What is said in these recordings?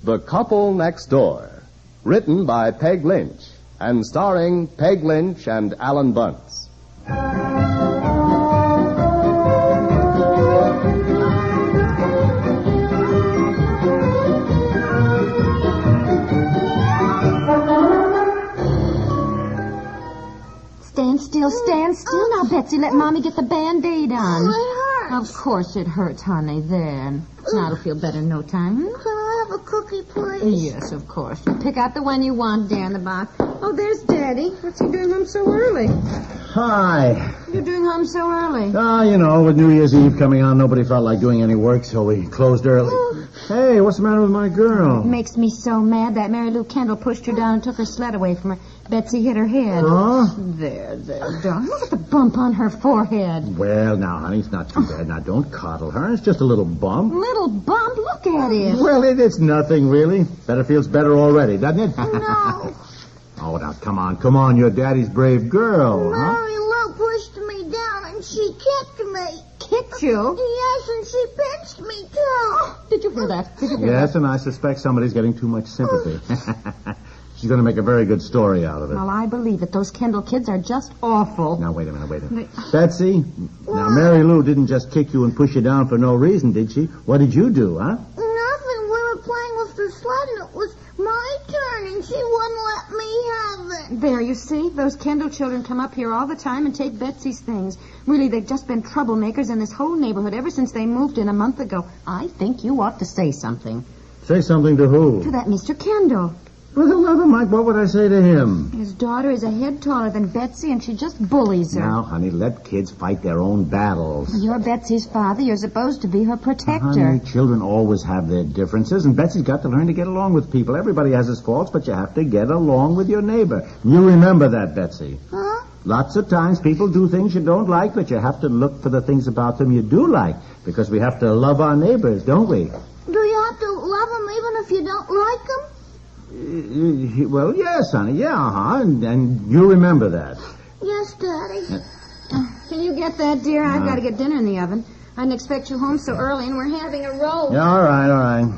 The Couple Next Door, written by Peg Lynch and starring Peg Lynch and Alan Bunce. Stand still now, Betsy. Let Mommy get the Band-Aid on. Oh, it hurts. Of course it hurts, honey. There. Now it'll feel better in no time. Can I have a cookie, please? Yes, of course. You pick out the one you want, dear, in the box. Oh, there's Daddy. What's he doing home so early? Hi. You're doing home so early? With New Year's Eve coming on, nobody felt like doing any work, so we closed early. Hey, what's the matter with my girl? It makes me so mad that Mary Lou Kendall pushed her down and took her sled away from her. Betsy hit her head. Huh? There, darling. Look at the bump on her forehead. Well, now, honey, it's not too bad. Now, don't coddle her. It's just a little bump. Little bump? Look at it. Well, it's nothing, really. Feels better already, doesn't it? No. Oh, now, come on. You're Daddy's brave girl, huh? Mary Lou pushed me down and she kicked me. Kicked you? Yes, and she pinched me, too. Did you hear that? Yes, and I suspect somebody's getting too much sympathy. She's going to make a very good story out of it. Well, I believe it. Those Kendall kids are just awful. Now, wait a minute. Betsy, now, Mary Lou didn't just kick you and push you down for no reason, did she? What did you do, huh? Nothing. We were playing with the sled, and it was my turn, and she wouldn't let me have it. There, you see? Those Kendall children come up here all the time and take Betsy's things. Really, they've just been troublemakers in this whole neighborhood ever since they moved in a month ago. I think you ought to say something. Say something to who? To that Mr. Kendall. Well, never mind. What would I say to him? His daughter is a head taller than Betsy, and she just bullies her. Now, honey, let kids fight their own battles. You're Betsy's father. You're supposed to be her protector. Honey, children always have their differences, and Betsy's got to learn to get along with people. Everybody has his faults, but you have to get along with your neighbor. You remember that, Betsy. Huh? Lots of times people do things you don't like, but you have to look for the things about them you do like, because we have to love our neighbors, don't we? Do you have to love them even if you don't like them? Well, yes, honey. Yeah, and you remember that. Yes, Daddy. Can you get that, dear? I've got to get dinner in the oven. I didn't expect you home so early, and we're having a roll. Yeah, all right.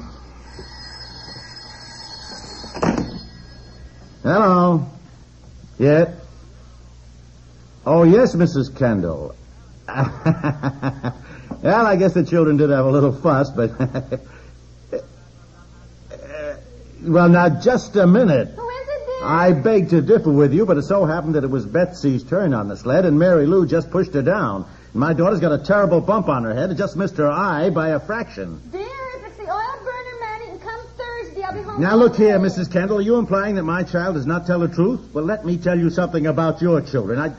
Hello. Yeah. Oh, yes, Mrs. Kendall. Well, I guess the children did have a little fuss, but... Well, now, just a minute. Who is it, dear? I beg to differ with you, but it so happened that it was Betsy's turn on the sled, and Mary Lou just pushed her down. My daughter's got a terrible bump on her head. It just missed her eye by a fraction. Dear, if it's the oil burner man, he can come Thursday. I'll be home. Now, look here, Mrs. Kendall. Are you implying that my child does not tell the truth? Well, let me tell you something about your children.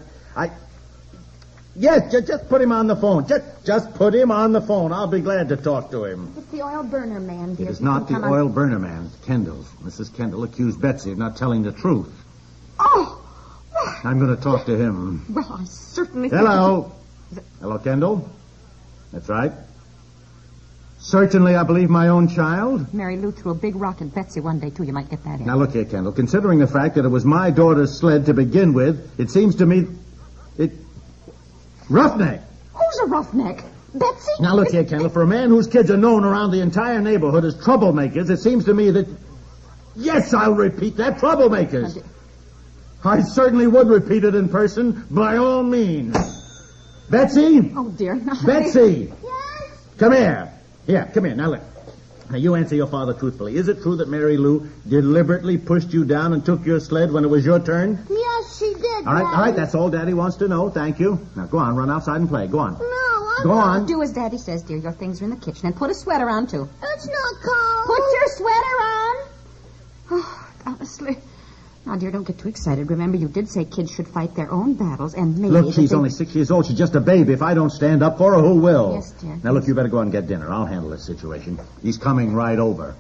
Yes, just put him on the phone. Just put him on the phone. I'll be glad to talk to him. It's the oil burner man, dear. It is not the oil burner man. It's Kendall. Mrs. Kendall accused Betsy of not telling the truth. Oh! I'm going to talk to him. Well, I certainly... Hello. Hello, Kendall. That's right. Certainly, I believe my own child. Mary Lou threw a big rock at Betsy one day, too. You might get that in. Now, look here, Kendall. Considering the fact that it was my daughter's sled to begin with, it seems to me... Roughneck. Who's a roughneck? Betsy? Now, look here, Kendall. For a man whose kids are known around the entire neighborhood as troublemakers, it seems to me that... Yes, I'll repeat that. Troublemakers. I certainly would repeat it in person, by all means. Betsy? Oh, dear. Betsy! Yes? Come here. Here, come here. Now, look. Now, you answer your father truthfully. Is it true that Mary Lou deliberately pushed you down and took your sled when it was your turn? Yes, she did, All right. That's all Daddy wants to know. Thank you. Now, go on. Run outside and play. Go on. No, Go on. Do as Daddy says, dear. Your things are in the kitchen. And put a sweater on, too. It's not cold. Put your sweater on. Oh, honestly. Now, dear, don't get too excited. Remember, you did say kids should fight their own battles, and maybe... Look, she's only 6 years old. She's just a baby. If I don't stand up for her, who will? Yes, dear. Now, look, you better go and get dinner. I'll handle this situation. He's coming right over.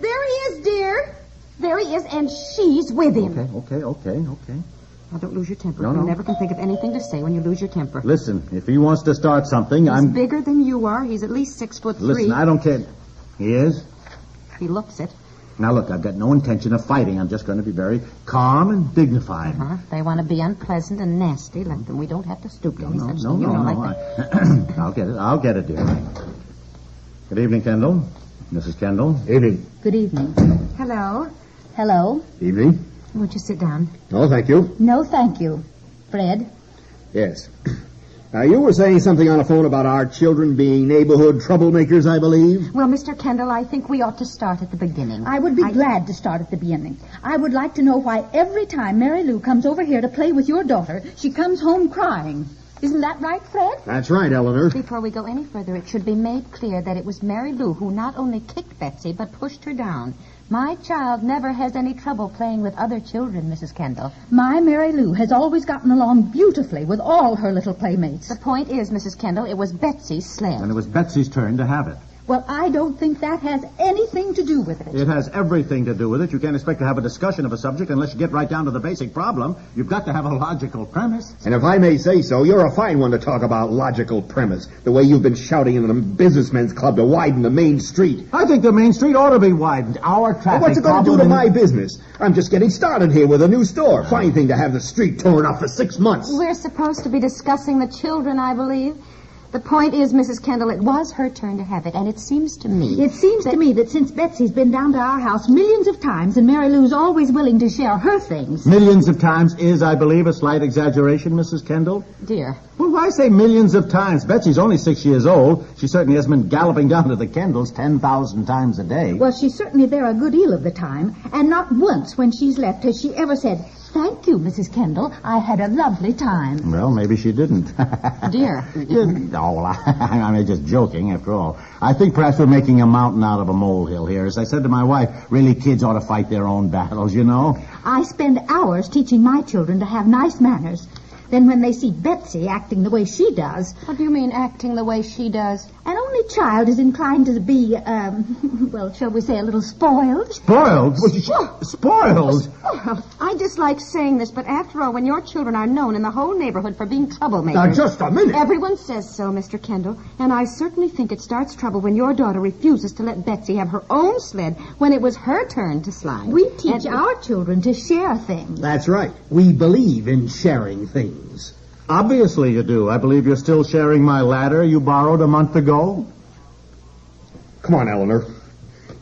There he is, dear. There he is, and she's with him. Okay. Now, don't lose your temper. No. You never can think of anything to say when you lose your temper. Listen, if he wants to start something, He's bigger than you are. He's at least 6'3". Listen, I don't care. He is? He looks it. Now, look, I've got no intention of fighting. I'm just going to be very calm and dignified. If they want to be unpleasant and nasty, let them. We don't have to stoop to any such thing. No. I'll get it, dear. Good evening, Kendall. Mrs. Kendall. Evening. Good evening. Hello. Hello. Evening. Won't you sit down? Oh, thank you. No, thank you. Fred? Yes. Now, you were saying something on the phone about our children being neighborhood troublemakers, I believe? Well, Mr. Kendall, I think we ought to start at the beginning. I would be glad to start at the beginning. I would like to know why every time Mary Lou comes over here to play with your daughter, she comes home crying. Isn't that right, Fred? That's right, Eleanor. Before we go any further, it should be made clear that it was Mary Lou who not only kicked Betsy, but pushed her down. My child never has any trouble playing with other children, Mrs. Kendall. My Mary Lou has always gotten along beautifully with all her little playmates. The point is, Mrs. Kendall, it was Betsy's sled. And it was Betsy's turn to have it. Well, I don't think that has anything to do with it. It has everything to do with it. You can't expect to have a discussion of a subject unless you get right down to the basic problem. You've got to have a logical premise. And if I may say so, you're a fine one to talk about logical premise. The way you've been shouting in the businessmen's club to widen the main street. I think the main street ought to be widened. Our traffic Well, what's it going to do problem to my business? I'm just getting started here with a new store. Fine thing to have the street torn up for 6 months. We're supposed to be discussing the children, I believe. The point is, Mrs. Kendall, it was her turn to have it, and it seems to me... It seems to me that since Betsy's been down to our house millions of times, and Mary Lou's always willing to share her things... Millions of times is, I believe, a slight exaggeration, Mrs. Kendall. Dear. Well, why say millions of times? Betsy's only 6 years old. She certainly hasn't been galloping down to the Kendalls 10,000 times a day. Well, she's certainly there a good deal of the time, and not once when she's left has she ever said, "Thank you, Mrs. Kendall. I had a lovely time." Well, maybe she didn't. Dear. Oh, well, I'm just joking, after all. I think perhaps we're making a mountain out of a molehill here. As I said to my wife, really, kids ought to fight their own battles, you know? I spend hours teaching my children to have nice manners. Then when they see Betsy acting the way she does... What do you mean, acting the way she does? An only child is inclined to be, well, shall we say a little spoiled? Spoiled? Spoiled? Well, I dislike saying this, but after all, when your children are known in the whole neighborhood for being troublemakers... Now, just a minute. Everyone says so, Mr. Kendall, and I certainly think it starts trouble when your daughter refuses to let Betsy have her own sled when it was her turn to slide. We teach our children to share things. That's right. We believe in sharing things. Obviously you do. I believe you're still sharing my ladder you borrowed a month ago. Come on, Eleanor.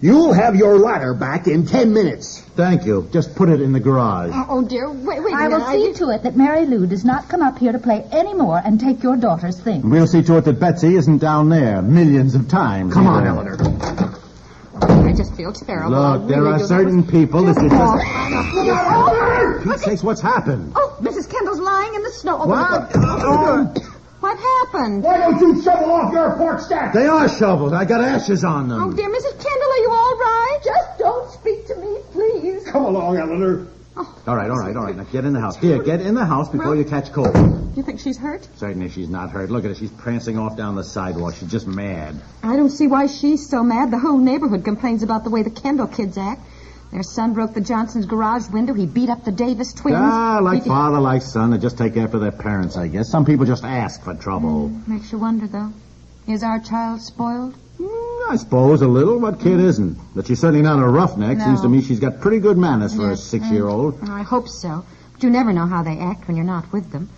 You'll have your ladder back in 10 minutes. Thank you. Just put it in the garage. Oh, dear. Wait. I will see to it that Mary Lou does not come up here to play any more and take your daughter's things. We'll see to it that Betsy isn't down there millions of times. Come on, Eleanor. I just feel terrible. Look, there are certain people that you just... Pete sakes, what's happened? Oh, Mrs. Kendall's lying in the snow. What? What happened? Why don't you shovel off your porch steps? They are shoveled. I got ashes on them. Oh, dear, Mrs. Kendall, are you all right? Just don't speak to me, please. Come along, Eleanor. All right. Now get in the house. Here, get in the house before you catch cold. You think she's hurt? Certainly she's not hurt. Look at her. She's prancing off down the sidewalk. She's just mad. I don't see why she's so mad. The whole neighborhood complains about the way the Kendall kids act. Their son broke the Johnson's garage window. He beat up the Davis twins. Like father, like son. They just take after their parents, I guess. Some people just ask for trouble. Makes you wonder, though. Is our child spoiled? I suppose a little. What kid isn't? But she's certainly not a roughneck. No. Seems to me she's got pretty good manners for a 6-year-old. I hope so. But you never know how they act when you're not with them.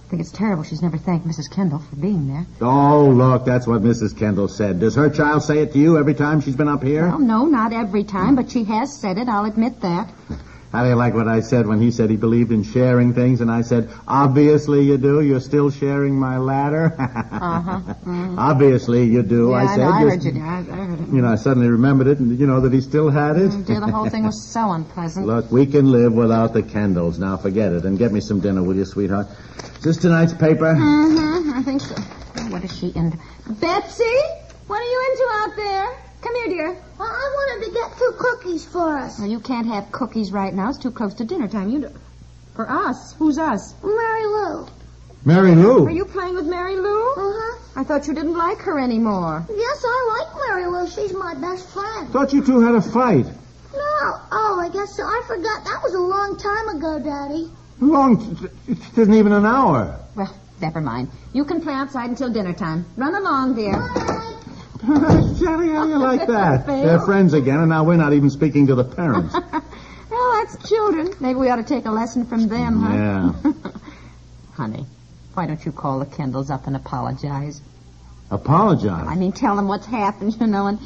I think it's terrible she's never thanked Mrs. Kendall for being there. Oh, look, that's what Mrs. Kendall said. Does her child say it to you every time she's been up here? Well, no, not every time, but she has said it. I'll admit that. How do you like what I said when he said he believed in sharing things, and I said, obviously you do. You're still sharing my ladder. Obviously you do, Yeah, I said. I heard you. I heard it. You know, I suddenly remembered it, and that he still had it. Oh, dear, the whole thing was so unpleasant. Look, we can live without the Kendalls. Now forget it, and get me some dinner, will you, sweetheart? Is this tonight's paper? Mm-hmm, I think so. Oh, what is she into? Betsy? What are you into out there? Come here, dear. Well, I wanted to get 2 cookies for us. Well, you can't have cookies right now. It's too close to dinner time. For us? Who's us? Mary Lou. Mary Lou. Are you playing with Mary Lou? Uh-huh. I thought you didn't like her anymore. Yes, I like Mary Lou. She's my best friend. Thought you two had a fight. No. Oh, I guess so. I forgot. That was a long time ago, Daddy. It isn't even an hour. Well, never mind. You can play outside until dinner time. Run along, dear. Bye. Sally, how you like that? They're friends again, and now we're not even speaking to the parents. Well, that's children. Maybe we ought to take a lesson from them, huh? Yeah. Honey, why don't you call the Kendalls up and apologize? Apologize? I mean, tell them what's happened, and we'll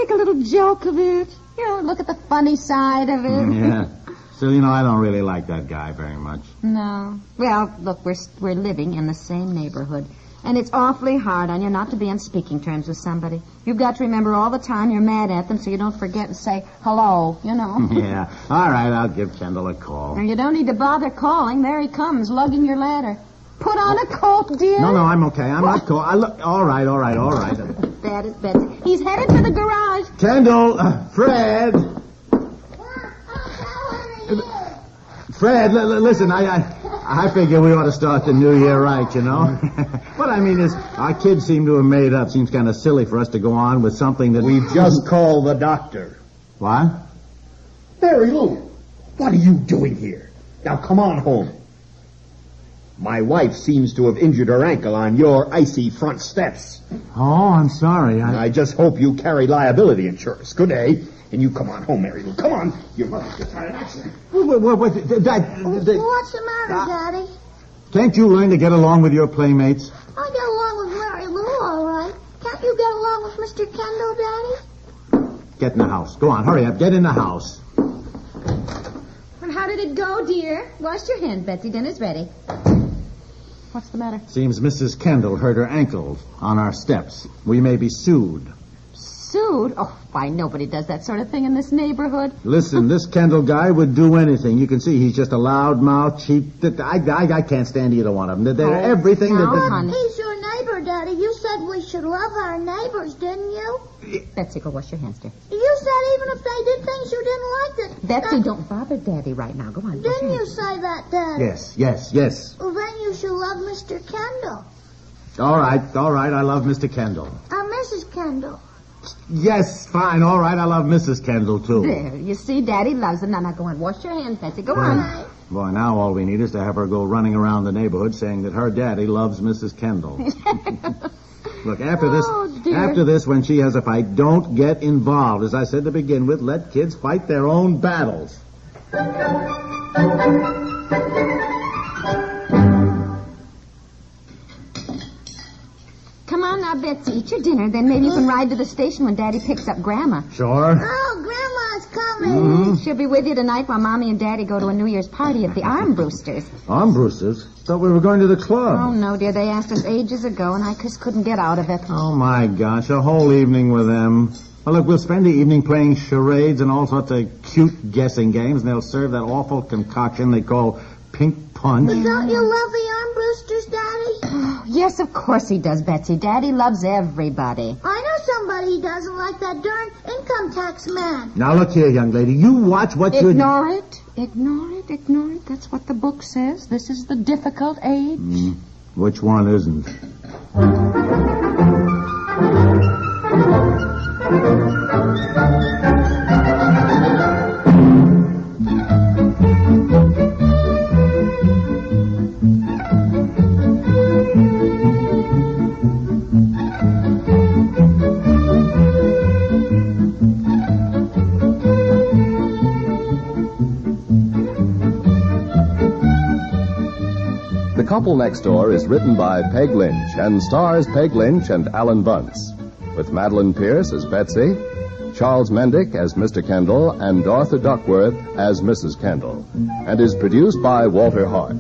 make a little joke of it. Look at the funny side of it. Yeah. Still, I don't really like that guy very much. No. Well, look, we're living in the same neighborhood, and it's awfully hard on you not to be on speaking terms with somebody. You've got to remember all the time you're mad at them so you don't forget and say hello, Yeah. All right, I'll give Kendall a call. And you don't need to bother calling. There he comes, lugging your ladder. Put on a coat, dear. No, I'm okay. I'm not cold. All right. That is Betsy. He's headed for the garage. Kendall, Fred. Fred, listen, I figure we ought to start the new year right, What I mean is, our kids seem to have made up. Seems kind of silly for us to go on with something that... We just called the doctor. What? Mary Lou, what are you doing here? Now come on home. My wife seems to have injured her ankle on your icy front steps. Oh, I'm sorry. I just hope you carry liability insurance. Good day. And you come on home, Mary Lou. Come on. Your mother just had an accident. What's the matter, Daddy? Can't you learn to get along with your playmates? I get along with Mary Lou, all right. Can't you get along with Mr. Kendall, Daddy? Get in the house. Go on, hurry up. Get in the house. And how did it go, dear? Wash your hands, Betsy. Dinner's ready. What's the matter? Seems Mrs. Kendall hurt her ankle on our steps. We may be sued. Sued? Oh, why, nobody does that sort of thing in this neighborhood. Listen, this Kendall guy would do anything. You can see he's just a loud-mouthed, cheap... I can't stand either one of them. They're everything now, that... honey. He's your neighbor, Daddy. You said we should love our neighbors, didn't you? Betsy, go wash your hands, dear. You said even if they did things you didn't like that... Betsy, don't bother Daddy right now. Go on. Didn't you say that, Daddy? Yes. Well, then you should love Mr. Kendall. All right. I love Mr. Kendall. Mrs. Kendall. Yes, fine. All right, I love Mrs. Kendall, too. There, you see, Daddy loves him. Now, go on. Wash your hands, Betsy. Go on. Boy, now all we need is to have her go running around the neighborhood saying that her daddy loves Mrs. Kendall. Look, after this, when she has a fight, don't get involved. As I said to begin with, let kids fight their own battles. Come on now, Betsy. Eat your dinner. Then maybe you can ride to the station when Daddy picks up Grandma. Sure. Oh, Grandma's coming. Mm-hmm. She'll be with you tonight while Mommy and Daddy go to a New Year's party at the Armbroosters. Armbroosters? Thought we were going to the club. Oh, no, dear. They asked us ages ago, and I just couldn't get out of it. Oh, my gosh. A whole evening with them. Well, look, we'll spend the evening playing charades and all sorts of cute guessing games, and they'll serve that awful concoction they call pink punch. But don't you love the Armbroosters, Daddy? Yes, of course he does, Betsy. Daddy loves everybody. I know somebody doesn't like that darn income tax man. Now, look here, young lady. You watch what you... Ignore it. That's what the book says. This is the difficult age. Which one isn't? The Couple Next Door is written by Peg Lynch and stars Peg Lynch and Alan Bunce, with Madeline Pierce as Betsy, Charles Mendick as Mr. Kendall, and Arthur Duckworth as Mrs. Kendall, and is produced by Walter Hart.